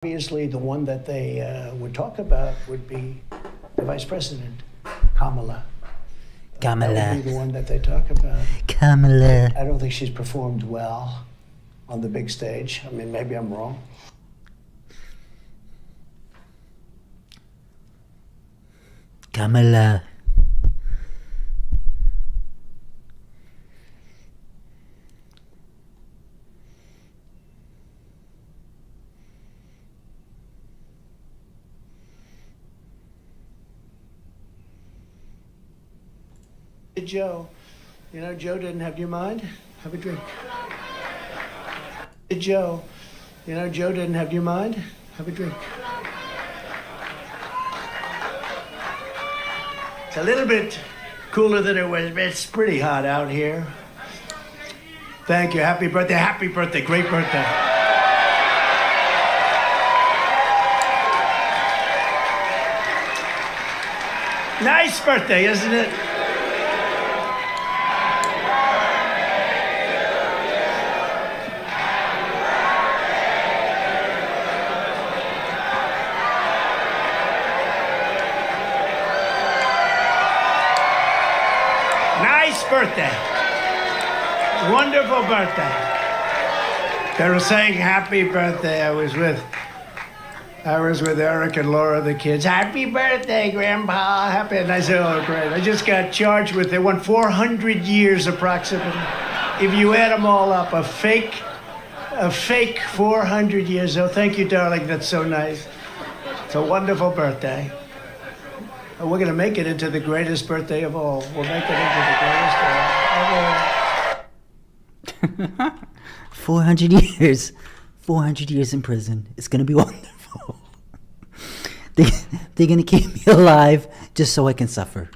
Obviously, the one that they would talk about would be the Vice President, Kamala. Kamala. That would be the one that they talk about. Kamala. I don't think she's performed well on the big stage. I mean, maybe I'm wrong. Kamala. Hey, Joe, you know, Joe didn't have, do you mind? Have a drink. Hey, Joe, you know, Joe didn't have, do you mind? Have a drink. It's a little bit cooler than it was, but it's pretty hot out here. Thank you. Happy birthday, great birthday. Nice birthday, isn't it? Nice birthday. Wonderful birthday. They were saying happy birthday. I was with Eric and Laura, the kids. Happy birthday, Grandpa. Happy. And I said, oh, great. I just got charged with, they won 400 years approximately. If you add them all up, a fake 400 years. Oh, thank you, darling. That's so nice. It's a wonderful birthday. We're going to make it into the greatest birthday of all. We'll make it into the greatest of all. 400 years. 400 years in prison. It's going to be wonderful. They're going to keep me alive just so I can suffer.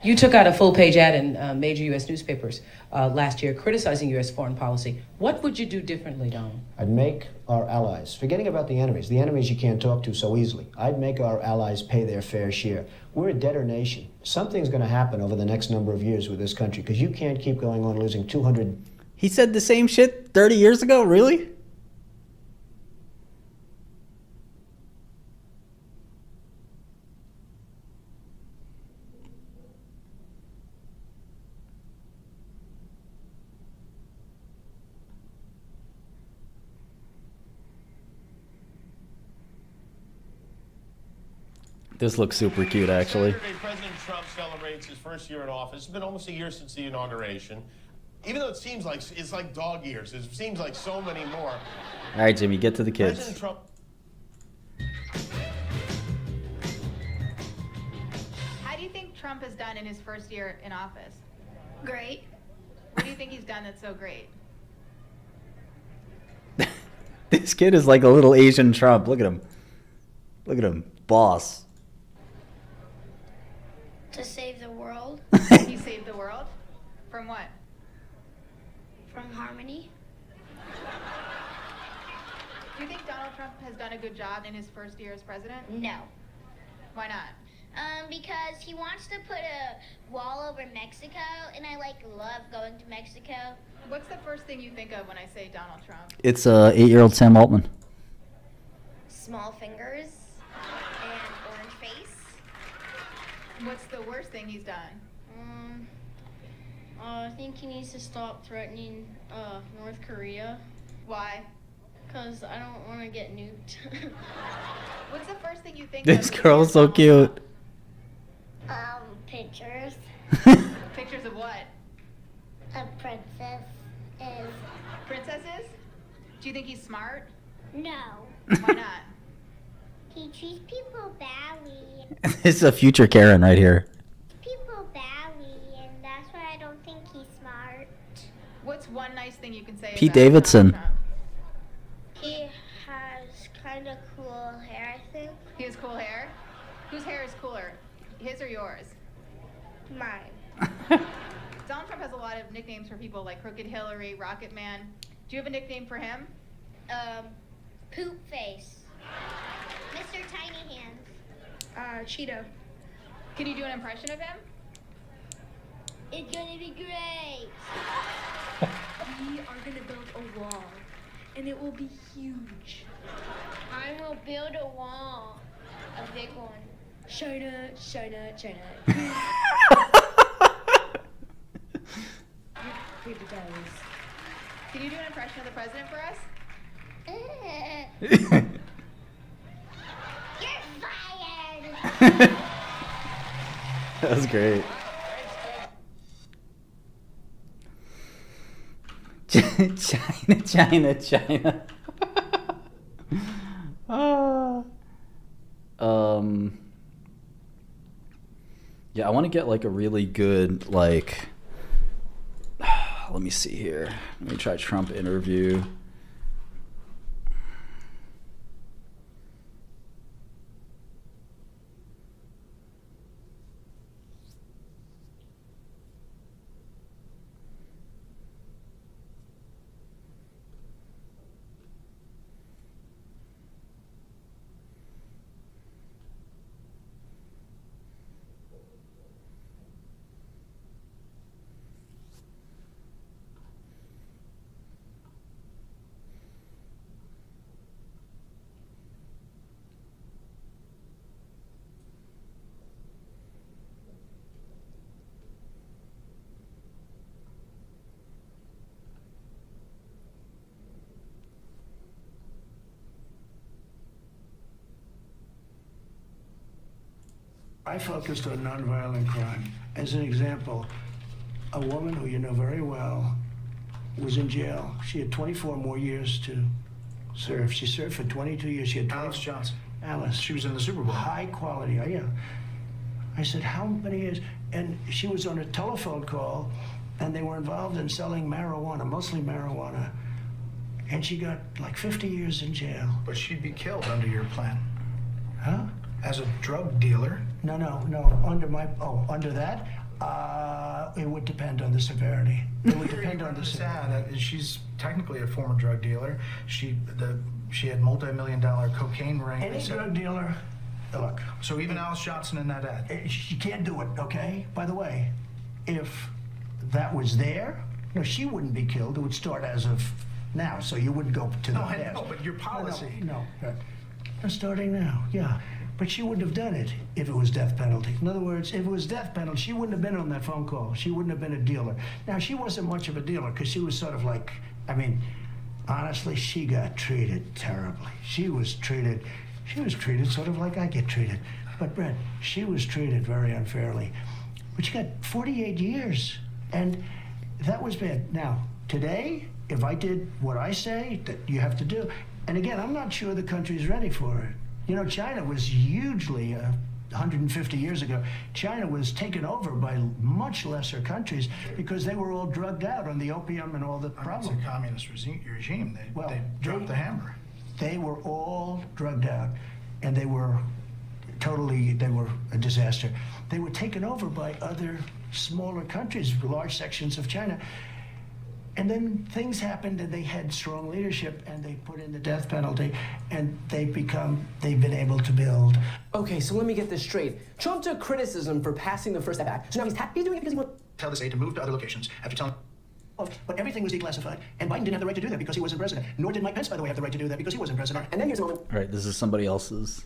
You took out a full-page ad in major U.S. newspapers last year criticizing U.S. foreign policy. What would you do differently, Donald? I'd make our allies, forgetting about the enemies you can't talk to so easily, I'd make our allies pay their fair share. We're a debtor nation. Something's going to happen over the next number of years with this country, because you can't keep going on losing 200... He said the same shit 30 years ago? Really? This looks super cute, actually. Saturday, President Trump celebrates his first year in office. It's been almost a year since the inauguration. Even though it seems like it's like dog years, it seems like so many more. All right, Jimmy, get to the kids. President Trump. How do you think Trump has done in his first year in office? Great. What do you think he's done that's so great? This kid is like a little Asian Trump. Look at him. Look at him. Boss. To save the world. He saved the world? From what? From harmony. Do you think Donald Trump has done a good job in his first year as president? No. Why not? Because he wants to put a wall over Mexico, and I love going to Mexico. What's the first thing you think of when I say Donald Trump? It's 8-year-old Sam Altman. Small fingers and orange face. What's the worst thing he's done? I think he needs to stop threatening North Korea, Why? because I don't want to get nuked. What's the first thing you think This of? girl is so cute. Pictures. Pictures of what? A princess is... Princesses? Do you think he's smart? No. Why not? He treats people badly. This is a future Karen right here. People badly, and that's why I don't think he's smart. What's one nice thing you can say Pete about Davidson. Donald Trump? He has kind of cool hair, I think. He has cool hair? Whose hair is cooler? His or yours? Mine. Donald Trump has a lot of nicknames for people like Crooked Hillary, Rocket Man. Do you have a nickname for him? Poop face. Mr. Tiny Hands. Cheeto. Can you do an impression of him? It's gonna be great. We are gonna build a wall, and it will be huge. I will build a wall. A big one. China, China, China. Paper towels. Can you do an impression of the president for us? You're fired. That was great. China. Yeah, I want to get like a really good like. Let me see here. Let me try Trump interview. I focused on nonviolent crime. As an example, a woman who you know very well was in jail. She had 24 more years to serve. She served for 22 years. She had Alice Johnson. Alice. She was in the Super Bowl. High quality. Oh, yeah. I said, how many years? And she was on a telephone call, and they were involved in selling marijuana, mostly marijuana. And she got like 50 years in jail. But she'd be killed under your plan. Huh? As a drug dealer. No. Under that? It would depend on the severity. It would depend on the severity. She's technically a former drug dealer. She had multi-million-dollar cocaine ring. Any drug dealer, look. So even Alice Johnson in that ad. She can't do it, okay? By the way, if that was there, no, she wouldn't be killed. It would start as of now, so you wouldn't go to the No, I past. know, but your policy. No. Starting now, yeah. But she wouldn't have done it if it was death penalty. In other words, if it was death penalty, she wouldn't have been on that phone call. She wouldn't have been a dealer. Now, she wasn't much of a dealer because she was sort of like, honestly, she got treated terribly. She was treated sort of like I get treated. But Brett, she was treated very unfairly. But she got 48 years, and that was bad. Now, today, if I did what I say that you have to do, and again, I'm not sure the country's ready for it. You know, China was hugely, 150 years ago, China was taken over by much lesser countries because they were all drugged out on the opium and all the problems. It's a communist regime. They dropped the hammer. They were all drugged out, and they were a disaster. They were taken over by other smaller countries, large sections of China. And then things happened, and they had strong leadership, and they put in the death penalty, and they've been able to build. Okay, so let me get this straight. Trump took criticism for passing the First Step Act, so now he's doing it because he wants. Tell the state to move to other locations after telling. But everything was declassified, and Biden didn't have the right to do that because he wasn't president. Nor did Mike Pence, by the way, have the right to do that because he wasn't president. And then here's a moment. All right, this is somebody else's.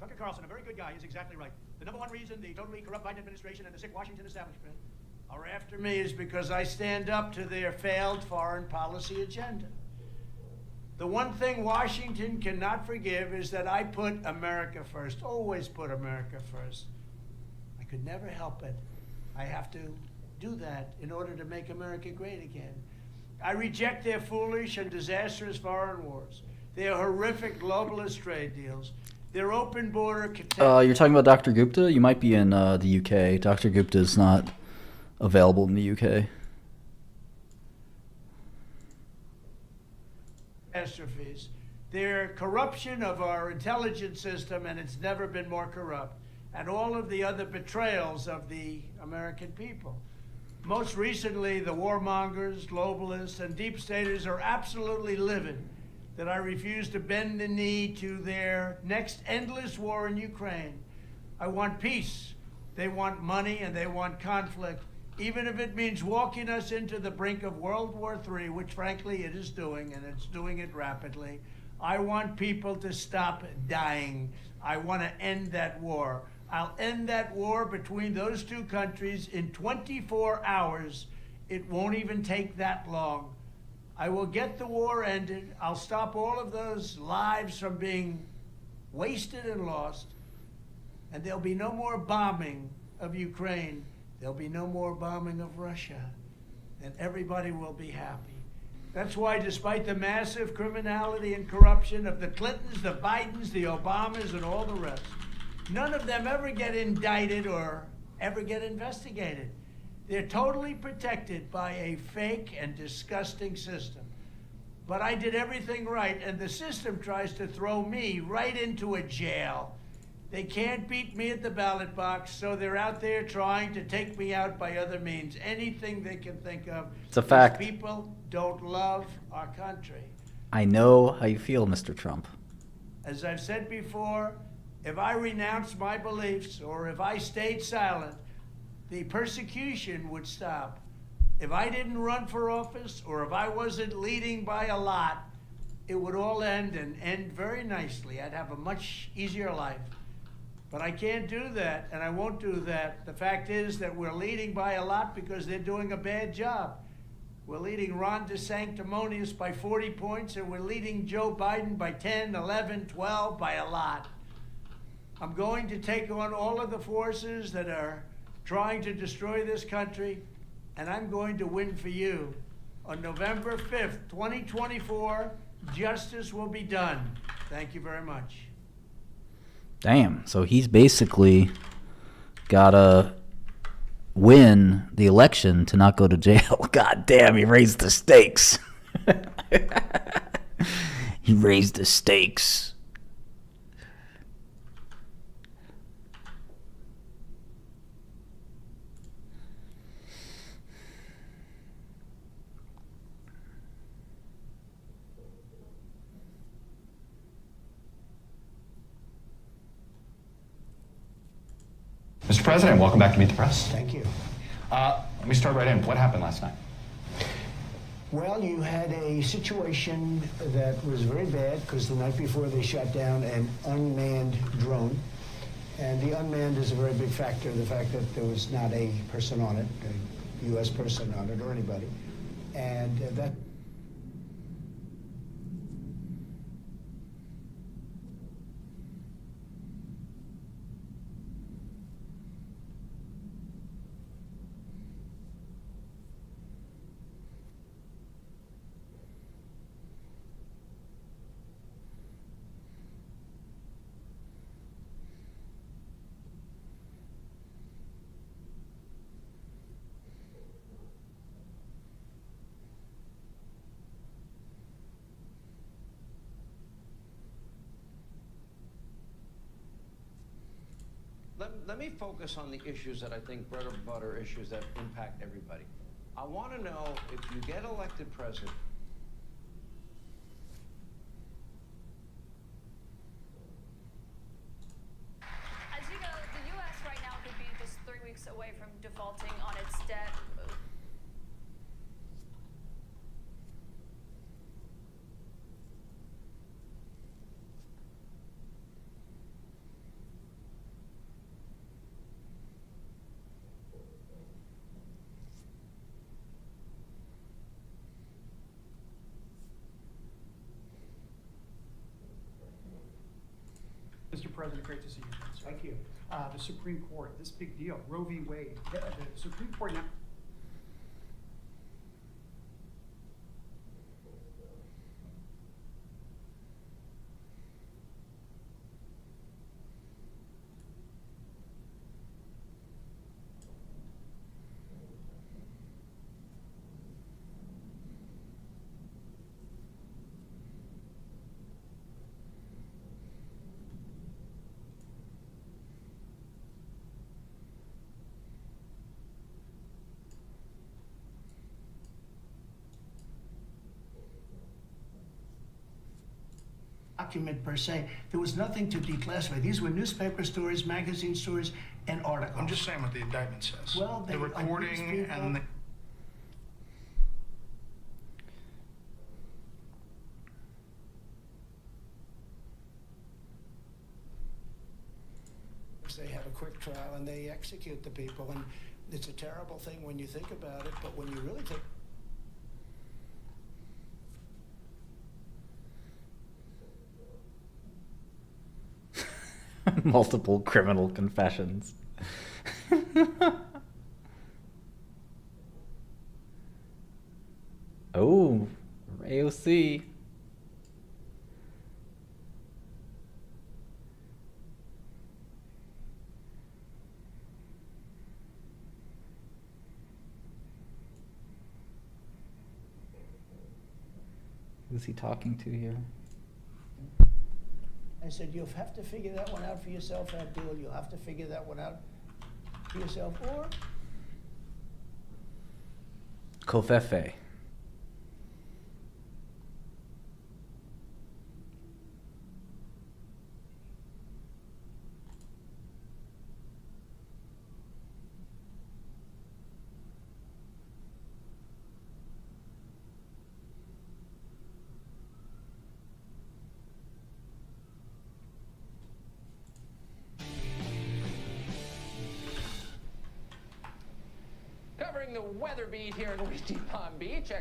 Tucker Carlson, a very good guy, is exactly right. The number one reason the totally corrupt Biden administration and the sick Washington establishment are after me is because I stand up to their failed foreign policy agenda. The one thing Washington cannot forgive is that I put America first, always put America first. I could never help it. I have to do that in order to make America great again. I reject their foolish and disastrous foreign wars, their horrific globalist trade deals, their open border... You're talking about Dr. Gupta? You might be in the UK. Dr. Gupta is not available in the UK. Catastrophes, their corruption of our intelligence system, and it's never been more corrupt, and all of the other betrayals of the American people. Most recently, the warmongers, globalists, and deep staters are absolutely livid that I refuse to bend the knee to their next endless war in Ukraine. I want peace. They want money and they want conflict, even if it means walking us into the brink of World War III, which frankly it is doing, and it's doing it rapidly. I want people to stop dying. I want to end that war. I'll end that war between those two countries in 24 hours. It won't even take that long. I will get the war ended. I'll stop all of those lives from being wasted and lost. And there'll be no more bombing of Ukraine. There'll be no more bombing of Russia. And everybody will be happy. That's why, despite the massive criminality and corruption of the Clintons, the Bidens, the Obamas, and all the rest, none of them ever get indicted or ever get investigated. They're totally protected by a fake and disgusting system. But I did everything right, and the system tries to throw me right into a jail. They can't beat me at the ballot box, so they're out there trying to take me out by other means, anything they can think of. It's a fact. These people don't love our country. I know how you feel, Mr. Trump. As I've said before, if I renounced my beliefs or if I stayed silent, the persecution would stop. If I didn't run for office or if I wasn't leading by a lot, it would all end and end very nicely. I'd have a much easier life. But I can't do that, and I won't do that. The fact is that we're leading by a lot because they're doing a bad job. We're leading Ron DeSanctimonious by 40 points, and we're leading Joe Biden by 10, 11, 12, by a lot. I'm going to take on all of the forces that are trying to destroy this country, and I'm going to win for you. On November 5th, 2024, justice will be done. Thank you very much. Damn. So he's basically gotta win the election to not go to jail. God damn, he raised the stakes. He raised the stakes. Mr. President, welcome back to Meet the Press. Thank you. Let me start right in. What happened last night? Well, you had a situation that was very bad because the night before they shot down an unmanned drone. And the unmanned is a very big factor, the fact that there was not a person on it, a U.S. person on it or anybody. And that... Let me focus on the issues that I think bread and butter issues that impact everybody. I want to know if you get elected president. As you know, the U.S. right now could be just 3 weeks away from defaulting on its debt. President. Great to see you. Sir. Thank you. The Supreme Court, this big deal, Roe v. Wade. The Supreme Court now. Document per se. There was nothing to declassify. These were newspaper stories, magazine stories, and articles. I'm just saying what the indictment says. Well, the recording and the... They have a quick trial and they execute the people, and it's a terrible thing when you think about it, but when you really think... Multiple criminal confessions. Oh, AOC. Who's he talking to here? I said, you'll have to figure that one out for yourself, Abdul. You'll have to figure that one out for yourself. Or Covfefe. Covering the weather beat here in windy Palm Beach.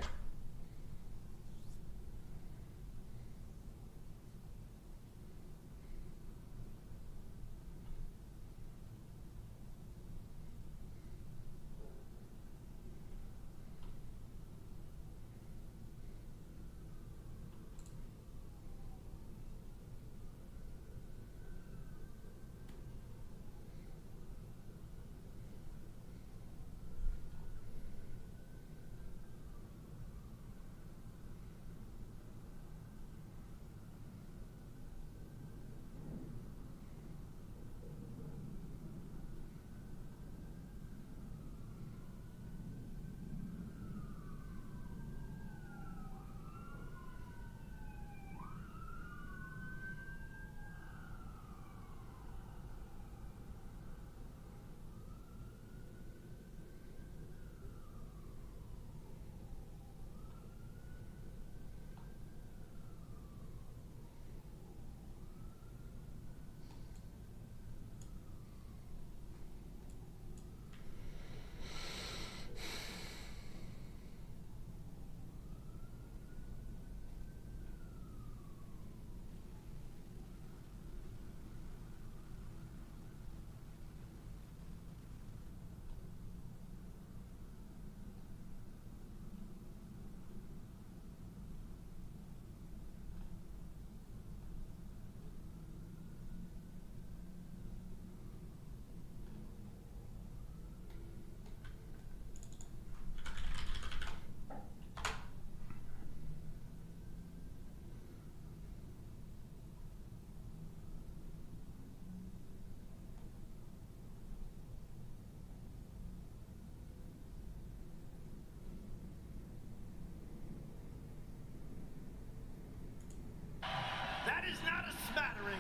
That is not a smattering.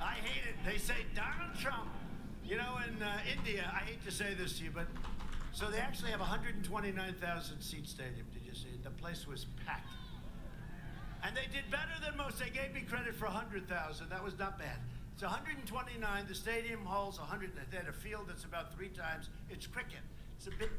I hate it. They say Donald Trump. You know, in India, I hate to say this to you, but so they actually have a 129,000 seat stadium. Did you see it? The place was packed. And they did better than most. They gave me credit for 100,000. That was not bad. It's 129. The stadium holds 100. They had a field that's about 3 times. It's cricket. It's a bit.